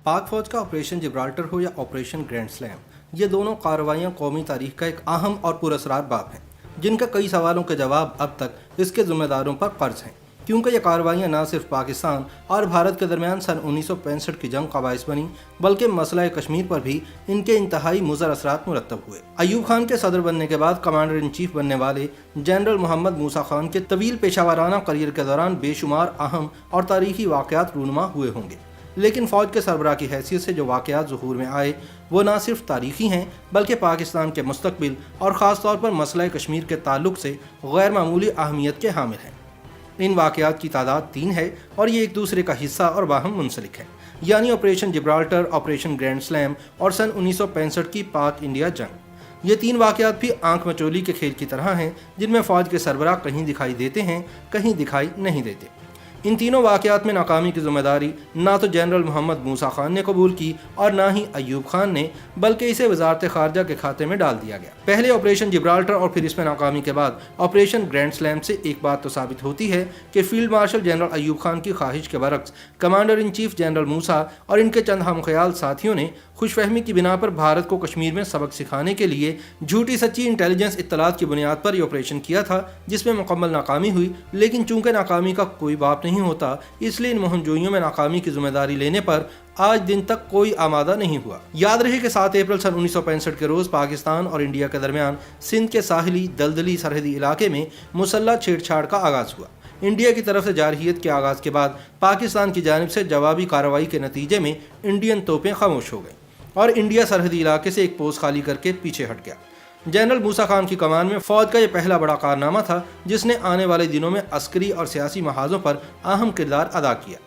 पाक फौज का ऑपरेशन जिब्राल्टर हो या ऑपरेशन ग्रैंड स्लैम, ये दोनों कार्रवाइयाँ कौमी तारीख का एक अहम और पुरस्कार बाब हैं, जिनका कई सवालों के जवाब अब तक इसके जिम्मेदारों पर कर्ज हैं, क्योंकि ये कार्रवाइयाँ न सिर्फ पाकिस्तान और भारत के दरमियान सन 1965 की जंग का बायस बनी, बल्कि मसला कश्मीर पर भी इनके इंतहाई मुज़र असरात मुरतब हुए। अयूब खान के सदर बनने के बाद कमांडर इन चीफ बनने वाले जनरल मोहम्मद मूसा खान के तवील पेशावराना करियर के दौरान बेशुमार अहम और तारीखी वाक़यात रूनुमा हुए होंगे, लेकिन फ़ौज के सरबराह की हैसियत से जो वाक़यात ज़ुहूर में आए वो न सिर्फ तारीखी हैं बल्कि पाकिस्तान के मुस्तकबिल और ख़ास तौर पर मसला कश्मीर के ताल्लुक से गैर मामूली अहमियत के हामिल हैं। इन वाक़यात की तादाद 3 है और ये एक दूसरे का हिस्सा और बाहम मुंसलिक है, यानी operation Gibraltar, operation grand slam और सन 1965 की पाक इंडिया जंग। ये 3 वाक़यात भी आंख मचोली के खेल की तरह हैं, जिनमें फ़ौज के सरबराह कहीं दिखाई देते हैं, कहीं दिखाई नहीं देते। इन तीनों वाक़यात में नाकामी की जिम्मेदारी ना तो जनरल मोहम्मद मूसा खान ने कबूल की और ना ही अयूब खान ने, बल्कि इसे वजारत खारजा के खाते में डाल दिया गया। पहले ऑपरेशन जिब्राल्टर और फिर इसमें नाकामी के बाद ऑपरेशन ग्रैंड स्लैम से एक बात तो साबित होती है कि field marshal general Ayub Khan की ख्वाहिश के बरक्स कमांडर इन चीफ जनरल मूसा और इनके चंद हमख्याल साथियों ने खुशफहमी की बिना पर भारत को कश्मीर में सबक सिखाने के लिए झूठी सच्ची इंटेलिजेंस इत्तलात की बुनियाद पर यह ऑपरेशन किया था, जिसमें मुकम्मल नाकामी हुई। लेकिन चूंकि नाकामी का कोई बाप नहीं होता, इसलिए इन मुहिमजोइयों में नाकामी की जिम्मेदारी लेने पर आज दिन तक कोई आमादा नहीं हुआ। याद रहे कि 7 अप्रैल सन 1965 के रोज़ पाकिस्तान और इंडिया के दरमियान सिंध के साहिली दलदली सरहदी इलाके में मुसल्लह छेड़छाड़ का आगाज़ हुआ। इंडिया की तरफ से जारहियत के आगाज़ के बाद पाकिस्तान की जानिब से जवाबी कार्रवाई के नतीजे में इंडियन तोपें खामोश हो गईं और इंडिया सरहदी इलाके से एक पोस्ट खाली करके पीछे हट गया। जनरल मूसा खान की कमान में फ़ौज का यह पहला बड़ा कारनामा था, जिसने आने वाले दिनों में अस्करी और सियासी महाजों पर अहम किरदार अदा किया।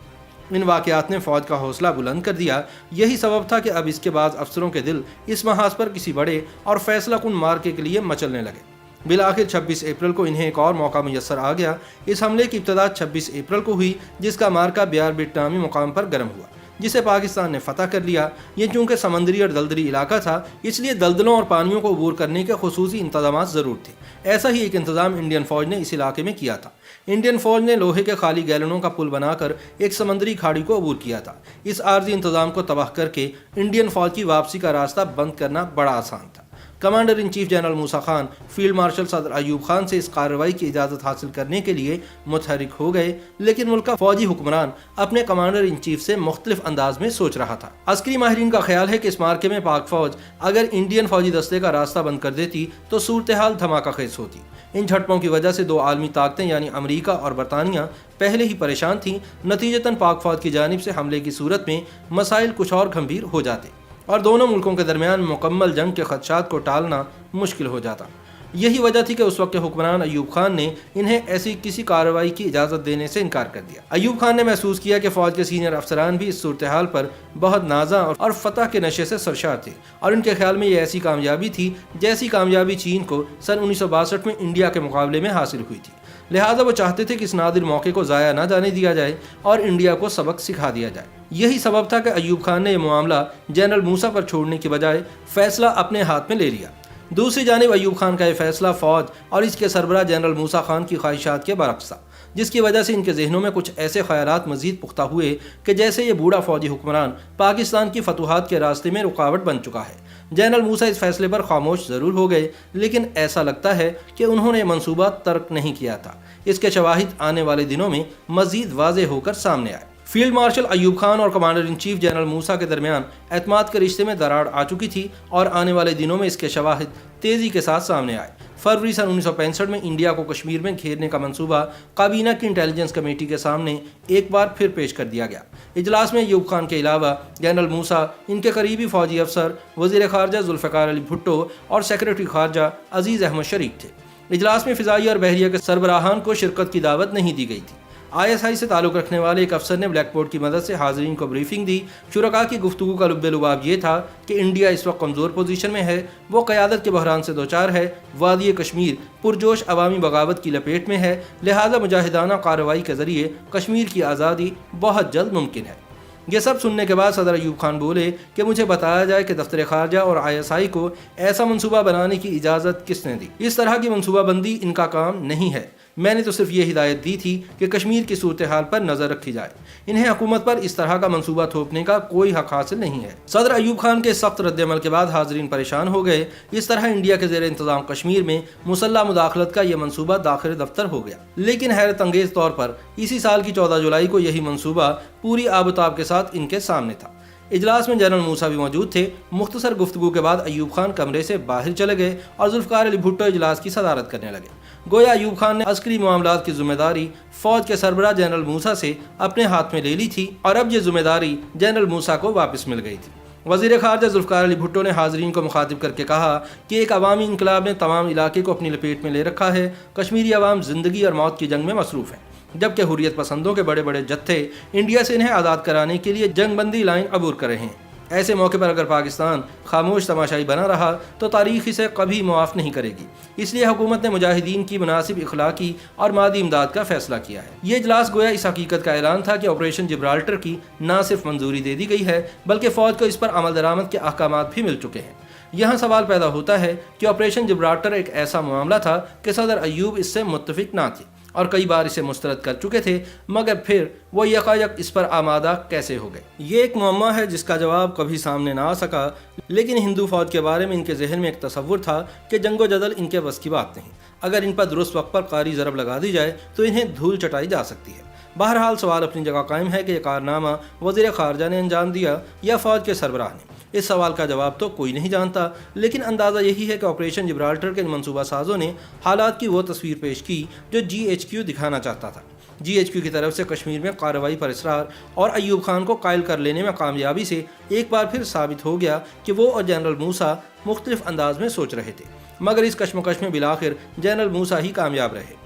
इन वाक़यात ने फ़ौज का हौसला बुलंद कर दिया। यही सबब था कि अब इसके बाद अफसरों के दिल इस महाज पर किसी बड़े और फैसला कुन मार्के के लिए मचलने लगे। बिलाखिर 26 अप्रैल को इन्हें एक और मौका मुयस्सर आ गया। इस हमले की इब्तदा 26 अप्रैल को हुई, जिसका मार्का बियार बिट नामी मुकाम पर गर्म हुआ, जिसे पाकिस्तान ने फतह कर लिया। ये चूँकि समंदरी और दलदली इलाका था, इसलिए दलदलों और पानियों को अबूर करने के खुसूसी इंतजाम ज़रूर थे। ऐसा ही एक इंतज़ाम इंडियन फ़ौज ने इस इलाके में किया था। इंडियन फ़ौज ने लोहे के खाली गैलनों का पुल बनाकर एक समंदरी खाड़ी को अबूर किया था। इस आर्जी इंतज़ाम को तबाह करके इंडियन फ़ौज की वापसी का रास्ता बंद करना बड़ा आसान था। Commander in chief general Musa Khan field marshal सदर अयूब खान से इस कार्रवाई की इजाज़त हासिल करने के लिए मुतहरिक हो गए, लेकिन मुल्क का फौजी हुक्मरान अपने कमांडर इन चीफ से मुख्तलिफ अंदाज में सोच रहा था। अस्करी माहिरीन का ख्याल है कि इस मार्के में पाक फौज अगर इंडियन फौजी दस्ते का रास्ता बंद कर देती तो सूरत हाल धमाका खेज होती। इन झटपों की वजह से 2 आलमी ताकतें यानी अमरीका और बरतानिया पहले ही परेशान थीं। नतीजतन पाक फौज की जानिब से हमले की सूरत में मसाइल कुछ और गंभीर हो जाते और दोनों मुल्कों के दरमियान मुकम्मल जंग के खदशात को टालना मुश्किल हो जाता। यही वजह थी कि उस वक्त के हुक्मरान अयूब खान ने इन्हें ऐसी किसी कार्रवाई की इजाज़त देने से इनकार कर दिया। अयूब खान ने महसूस किया कि फ़ौज के सीनियर अफसरान भी इस सूरत हाल पर बहुत नाज़ा और फतह के नशे से सरशार थे और इनके ख्याल में ये ऐसी कामयाबी थी जैसी कामयाबी चीन को सन 1962 में इंडिया के मुकाबले में हासिल हुई थी। लिहाजा वो चाहते थे कि इस नादिर मौके को ज़ाया ना जाने दिया जाए और इंडिया को सबक सिखा दिया जाए। यही सबब था कि अयूब खान ने यह मामला जनरल मूसा पर छोड़ने की बजाय फैसला अपने हाथ में ले लिया। दूसरी जानिब अयूब खान का यह फैसला फ़ौज और इसके सरबराह जनरल मूसा खान की ख्वाहिशात के बरक्स था, जिसकी वजह से इनके जहनों में कुछ ऐसे ख्यालात मज़ीद पुख्ता हुए कि जैसे ये बूढ़ा फ़ौजी हुक्मरान पाकिस्तान की फतूहात के रास्ते में रुकावट बन चुका है। जनरल मूसा इस फैसले पर खामोश ज़रूर हो गए, लेकिन ऐसा लगता है कि उन्होंने मनसूबा तर्क नहीं किया था। इसके शवाहिद आने वाले दिनों में मज़ीद वाज़ेह होकर सामने आए। फील्ड मार्शल अयूब खान और कमांडर इन चीफ जनरल मूसा के दरमियान एतमाद के रिश्ते में दरार आ चुकी थी और आने वाले दिनों में इसके शवाहिद तेज़ी के साथ सामने आए। फरवरी सन 1965 में इंडिया को कश्मीर में घेरने का मंसूबा काबीना की इंटेलिजेंस कमेटी के सामने एक बार फिर पेश कर दिया गया। इजलास में अयूब खान के अलावा जनरल मूसा, इनके करीबी फ़ौजी अफसर, वज़ीर ख़ारजा जुल्फ़िकार अली भुट्टो और सेक्रेटरी ख़ारजा अजीज़ अहमद शरीक थे। इजलास में फ़िज़ाई और बहरिया के सरबराहान को शिरकत की दावत नहीं दी गई थी। ISI से ताल्लुक़ रखने वाले एक अफसर ने ब्लैक बोर्ड की मदद से हाज़रीन को ब्रीफिंग दी। शुरका की गुफ्तगू का लुब्बे-लुबाब ये था कि इंडिया इस वक्त कमज़ोर पोजीशन में है, वो क़यादत के बहरान से दोचार है, वादी कश्मीर पुरजोश अवामी बगावत की लपेट में है, लिहाजा मुजाहिदाना कार्रवाई के ज़रिए कश्मीर की आज़ादी बहुत जल्द मुमकिन है। ये सब सुनने के बाद सदर अयूब खान बोले कि मुझे बताया जाए कि दफ्तर खारजा और ISI को ऐसा मंसूबा बनाने की इजाज़त किसने दी। इस तरह की मंसूबाबंदी इनका काम नहीं है। میں نے تو صرف یہ ہدایت دی تھی کہ کشمیر کی صورتحال پر نظر رکھی جائے، انہیں حکومت پر اس طرح کا منصوبہ تھوپنے کا کوئی حق حاصل نہیں ہے۔ صدر ایوب خان کے سخت رد عمل کے بعد حاضرین پریشان ہو گئے۔ اس طرح انڈیا کے زیر انتظام کشمیر میں مسلح مداخلت کا یہ منصوبہ داخل دفتر ہو گیا، لیکن حیرت انگیز طور پر اسی سال کی 14 جولائی کو یہی منصوبہ پوری آب و تاب کے ساتھ ان کے سامنے تھا۔ اجلاس میں جنرل موسیٰ بھی موجود تھے۔ مختصر گفتگو کے بعد ایوب خان کمرے سے باہر چلے گئے اور ذوالفقار علی بھٹو اجلاس کی صدارت کرنے لگے۔ گویا ایوب خان نے عسکری معاملات کی ذمہ داری فوج کے سربراہ جنرل موسیٰ سے اپنے ہاتھ میں لے لی تھی اور اب یہ ذمہ داری جنرل موسیٰ کو واپس مل گئی تھی۔ وزیر خارجہ ذوالفقار علی بھٹو نے حاضرین کو مخاطب کر کے کہا کہ ایک عوامی انقلاب نے تمام علاقے کو اپنی لپیٹ میں لے رکھا ہے۔ کشمیری عوام زندگی اور موت کی جنگ میں مصروف ہیں، جبکہ حریت پسندوں کے بڑے بڑے جتھے انڈیا سے انہیں آزاد کرانے کے لیے جنگ بندی لائن عبور کر رہے ہیں۔ ایسے موقع پر اگر پاکستان خاموش تماشائی بنا رہا تو تاریخ اسے کبھی معاف نہیں کرے گی۔ اس لیے حکومت نے مجاہدین کی مناسب اخلاقی اور مادی امداد کا فیصلہ کیا ہے۔ یہ اجلاس گویا اس حقیقت کا اعلان تھا کہ آپریشن جبرالٹر کی نہ صرف منظوری دے دی گئی ہے بلکہ فوج کو اس پر عمل درآمد کے احکامات بھی مل چکے ہیں۔ یہاں سوال پیدا ہوتا ہے کہ آپریشن جبرالٹر ایک ایسا معاملہ تھا کہ صدر ایوب اس سے متفق نہ تھے اور کئی بار اسے مسترد کر چکے تھے، مگر پھر وہ یکایک اس پر آمادہ کیسے ہو گئے؟ یہ ایک معمہ ہے جس کا جواب کبھی سامنے نہ آ سکا، لیکن ہندو فوج کے بارے میں ان کے ذہن میں ایک تصور تھا کہ جنگ و جدل ان کے بس کی بات نہیں۔ اگر ان پر درست وقت پر قاری ضرب لگا دی جائے تو انہیں دھول چٹائی جا سکتی ہے۔ بہرحال سوال اپنی جگہ قائم ہے کہ یہ کارنامہ وزیر خارجہ نے انجام دیا یا فوج کے سربراہ نے۔ اس سوال کا جواب تو کوئی نہیں جانتا، لیکن اندازہ یہی ہے کہ آپریشن جبرالٹر کے منصوبہ سازوں نے حالات کی وہ تصویر پیش کی جو جی ایچ کیو دکھانا چاہتا تھا۔ جی ایچ کیو کی طرف سے کشمیر میں کارروائی پر اصرار اور ایوب خان کو قائل کر لینے میں کامیابی سے ایک بار پھر ثابت ہو گیا کہ وہ اور جنرل موسیٰ مختلف انداز میں سوچ رہے تھے، مگر اس کشمکش میں بالآخر جنرل موسیٰ ہی کامیاب رہے۔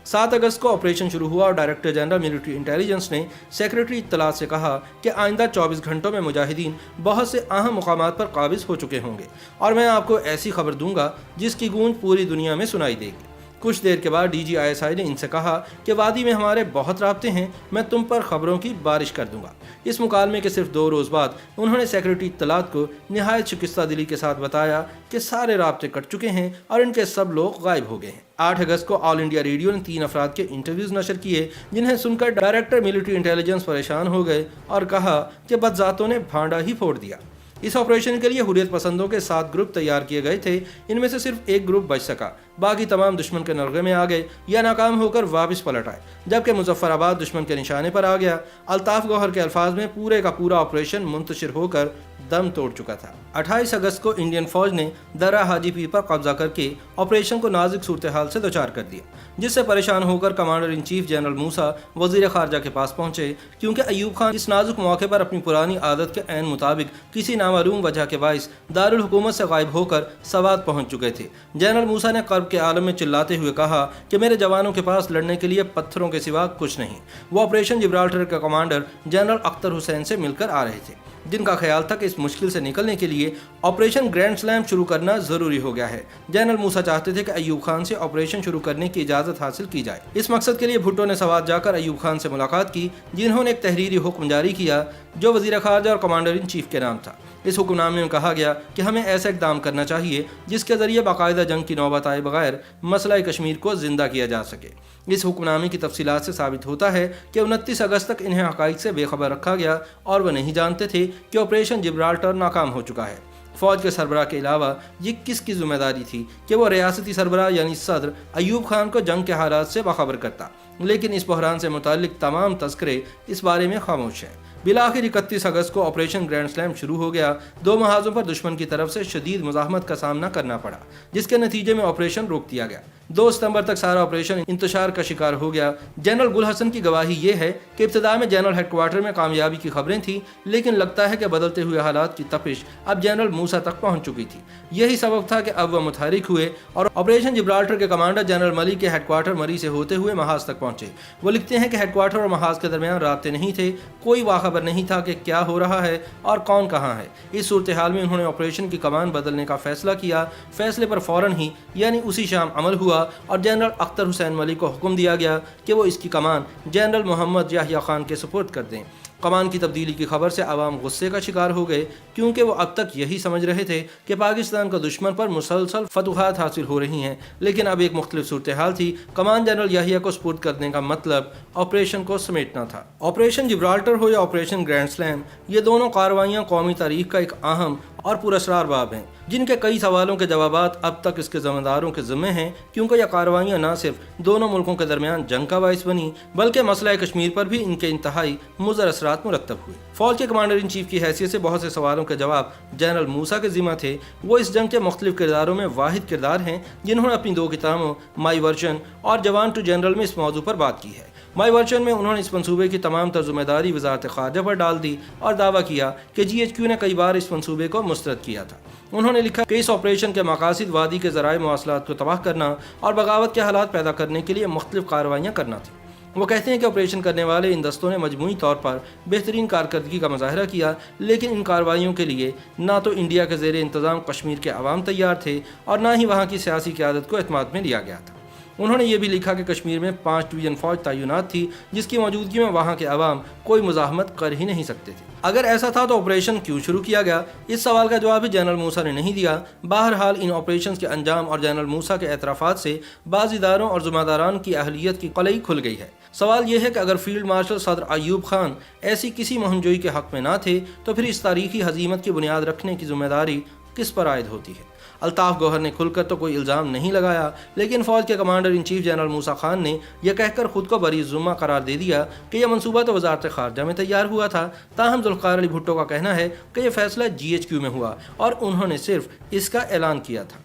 7 اگست کو آپریشن شروع ہوا اور ڈائریکٹر جنرل ملٹری انٹیلیجنس نے سیکریٹری اطلاعات سے کہا کہ آئندہ 24 گھنٹوں میں مجاہدین بہت سے اہم مقامات پر قابض ہو چکے ہوں گے اور میں آپ کو ایسی خبر دوں گا جس کی گونج پوری دنیا میں سنائی دے گی۔ کچھ دیر کے بعد D G I S I نے ان سے کہا کہ وادی میں ہمارے بہت رابطے ہیں، میں تم پر خبروں کی بارش کر دوں گا۔ اس مکالمے کے صرف 2 روز بعد انہوں نے سیکریٹری اطلاعات کو نہایت شکستہ دلی کے ساتھ بتایا کہ سارے رابطے کٹ چکے ہیں اور ان کے سب لوگ غائب ہو گئے ہیں۔ 8 اگست کو آل انڈیا ریڈیو نے 3 افراد کے انٹرویوز نشر کیے جنہیں سن کر ڈائریکٹر ملٹری انٹیلیجنس پریشان ہو گئے اور کہا کہ بدذاتوں نے بھانڈا ہی پھوڑ دیا۔ اس آپریشن کے لیے حریت پسندوں کے 7 گروپ تیار کیے گئے تھے، ان میں سے صرف ایک گروپ بچ سکا، باقی تمام دشمن کے نرغے میں آ گئے یا ناکام ہو کر واپس پلٹ آئے، جبکہ مظفر آباد دشمن کے نشانے پر آ گیا۔ الطاف گوہر کے الفاظ میں پورے کا پورا آپریشن منتشر ہو کر دم توڑ چکا تھا۔ 28 اگست کو انڈین فوج نے درہ حاجی پیر پر قبضہ کر کے آپریشن کو نازک صورتحال سے دوچار کر دیا، جس سے پریشان ہو کر کمانڈر ان چیف جنرل موسیٰ وزیر خارجہ کے پاس پہنچے، کیونکہ ایوب خان اس نازک موقع پر اپنی پرانی عادت کے عین مطابق کسی نامعلوم وجہ کے باعث دارالحکومت سے غائب ہو کر سوات پہنچ چکے تھے۔ جنرل موسیٰ نے کرب کے عالم میں چلاتے ہوئے کہا کہ میرے جوانوں کے پاس لڑنے کے لیے پتھروں کے سوا کچھ نہیں۔ وہ آپریشن جبرالٹر کے کمانڈر جنرل اختر حسین سے مل کر آ رہے تھے، جن کا خیال تھا کہ اس مشکل سے نکلنے کے لیے آپریشن گرینڈ سلیم شروع کرنا ضروری ہو گیا ہے۔ جنرل موسیٰ چاہتے تھے کہ ایوب خان سے آپریشن شروع کرنے کی اجازت حاصل کی جائے۔ اس مقصد کے لیے بھٹو نے سوات جا کر ایوب خان سے ملاقات کی، جنہوں نے ایک تحریری حکم جاری کیا جو وزیر خارجہ اور کمانڈر ان چیف کے نام تھا۔ اس حکم نامے میں کہا گیا کہ ہمیں ایسا اقدام کرنا چاہیے جس کے ذریعے باقاعدہ جنگ کی نوبت آئے بغیر مسئلہ کشمیر کو زندہ کیا جا سکے۔ اس حکم نامے کی تفصیلات سے ثابت ہوتا ہے کہ 29 اگست تک انہیں حقائق سے بے خبر رکھا گیا اور وہ نہیں جانتے تھے کہ آپریشن جبرالٹر ناکام ہو چکا ہے۔ فوج کے سربراہ کے علاوہ یہ کس کی ذمہ داری تھی کہ وہ ریاستی سربراہ یعنی صدر ایوب خان کو جنگ کے حالات سے باخبر کرتا، لیکن اس بحران سے متعلق تمام تذکرے اس بارے میں خاموش ہیں۔ بالآخر 31 اگست کو آپریشن گرینڈ سلیم شروع ہو گیا۔ 2 محاذوں پر دشمن کی طرف سے شدید مزاحمت کا سامنا کرنا پڑا، جس کے نتیجے میں آپریشن روک دیا گیا۔ 2 ستمبر تک سارا آپریشن انتشار کا شکار ہو گیا۔ جنرل گل حسن کی گواہی یہ ہے کہ ابتدا میں جنرل ہیڈ کوارٹر میں کامیابی کی خبریں تھیں، لیکن لگتا ہے کہ بدلتے ہوئے حالات کی تپش اب جنرل موسیٰ تک پہنچ چکی تھی۔ یہی سبب تھا کہ اب وہ متحرک ہوئے اور آپریشن جبرالٹر کے کمانڈر جنرل ملی کے ہیڈ کوارٹر مری سے ہوتے ہوئے محاذ تک پہنچے۔ وہ لکھتے ہیں کہ ہیڈ کوارٹر اور محاذ کے درمیان رابطے نہیں تھے، کوئی باخبر نہیں تھا کہ کیا ہو رہا ہے اور کون کہاں ہے۔ اس صورتحال میں انہوں نے آپریشن کی کمان بدلنے کا فیصلہ کیا۔ فیصلے پر فوراً ہی یعنی اسی شام عمل ہوا اور جنرل اختر حسین ملی کو حکم دیا گیا کہ وہ اس کی کمان جنرل محمد یحییٰ خان کے سپرد کر دیں۔ कमान की तब्दीली की खबर से आवाम गुस्से का शिकार हो गए, क्योंकि वो अब तक यही समझ रहे थे कि पाकिस्तान का दुश्मन पर मुसलसल फतुहात हासिल हो रही हैं, लेकिन अब एक मुख्तलिफ सूरत हाल थी। कमान जनरल याहिया को सुपुर्द करने का मतलब ऑपरेशन को समेटना था। ऑपरेशन जिब्राल्टर हो या ऑपरेशन ग्रैंड स्लैम, ये दोनों कार्रवाइयाँ कौमी तारीख का एक अहम और पुरअसरार बाब हैं, जिनके कई सवालों के जवाबात अब तक इसके ज़िम्मेदारों के ज़िम्मे हैं, क्योंकि यह कार्रवाइयाँ न सिर्फ दोनों मुल्कों के दरमियान जंग का बाइस बनी, बल्कि मसला कश्मीर पर भी इनके इंतहाई मुज़र असरात मुरतब हुए। फौज के कमांडर इन चीफ की हैसियत से बहुत से सवालों के जवाब जनरल मूसा के ज़िम्मा थे। वो इस जंग के मुख्तलिफ किरदारों में वाहिद किरदार हैं जिन्होंने अपनी 2 किताबों माई वर्जन और जवान टू जनरल में इस मौजू पर बात की है। माई वर्जन में उन्होंने इस मंसूबे की तमाम तर ज़िम्मेदारी वज़ारत ख़ारजा पर डाल दी और दावा किया कि GHQ ने कई बार इस मंसूबे को मुस्तरद किया था। उन्होंने लिखा कि इस ऑपरेशन के मकासद वादी के ज़राए मवासलात को तबाह करना और बगावत के हालात पैदा करने के लिए मुख्तलिफ कार्रवाइयाँ करना थी। वो कहते हैं कि ऑपरेशन करने वाले इन दस्तों ने मजमूई तौर पर बेहतरीन कारकर्दगी का मुजाहरा किया, लेकिन इन कार्रवाइयों के लिए ना तो इंडिया के ज़ेर इंतज़ाम कश्मीर के अवाम तैयार थे और ना ही वहाँ की सियासी क़यादत को एतमाद में लिया गया था। उन्होंने ये भी लिखा कि कश्मीर में 5 डिवीज़न फ़ौज तैनात थी, जिसकी मौजूदगी में वहाँ के अवाम कोई मुज़ाहमत कर ही नहीं सकते थे। अगर ऐसा था तो ऑपरेशन क्यों शुरू किया गया? इस सवाल का जवाब भी जनरल मूसा ने नहीं दिया। बहरहाल इन ऑपरेशन के अंजाम और जनरल मूसा के एतराफ़ात से बाज़ इदारों और ज़िम्मेदारान की अहलियत की कलई खुल गई है। सवाल यह है कि अगर फील्ड मार्शल सदर अयूब खान ऐसी किसी मुहिमजोई के हक़ में ना थे, तो फिर इस तारीखी हज़ीमत की बुनियाद रखने की ज़िम्मेदारी किस पर आयद होती है? अल्ताफ़ गौहर ने खुलकर तो कोई इल्ज़ाम नहीं लगाया, लेकिन फ़ौज के कमांडर इन चीफ जनरल मूसा खान ने यह कहकर ख़ुद को बरी ज़ुम्मा करार दे दिया कि यह मंसूबा तो वज़ारत ख़ारजा में तैयार हुआ था। ताहम ज़ुल्फ़िकार अली भुट्टो का कहना है कि यह फ़ैसला GHQ में हुआ और उन्होंने सिर्फ इसका ऐलान किया था।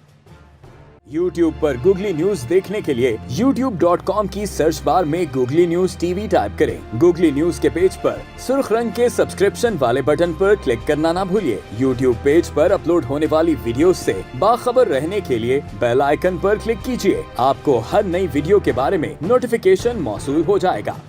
YouTube पर गूगली न्यूज देखने के लिए youtube.com की सर्च बार में गूगली न्यूज TV टाइप करें। गूगली न्यूज के पेज पर सुर्ख रंग के सब्सक्रिप्शन वाले बटन पर क्लिक करना ना भूलिए। YouTube पेज पर अपलोड होने वाली वीडियोस से बाखबर रहने के लिए बेल आइकन पर क्लिक कीजिए। आपको हर नई वीडियो के बारे में नोटिफिकेशन मौसूल हो जाएगा।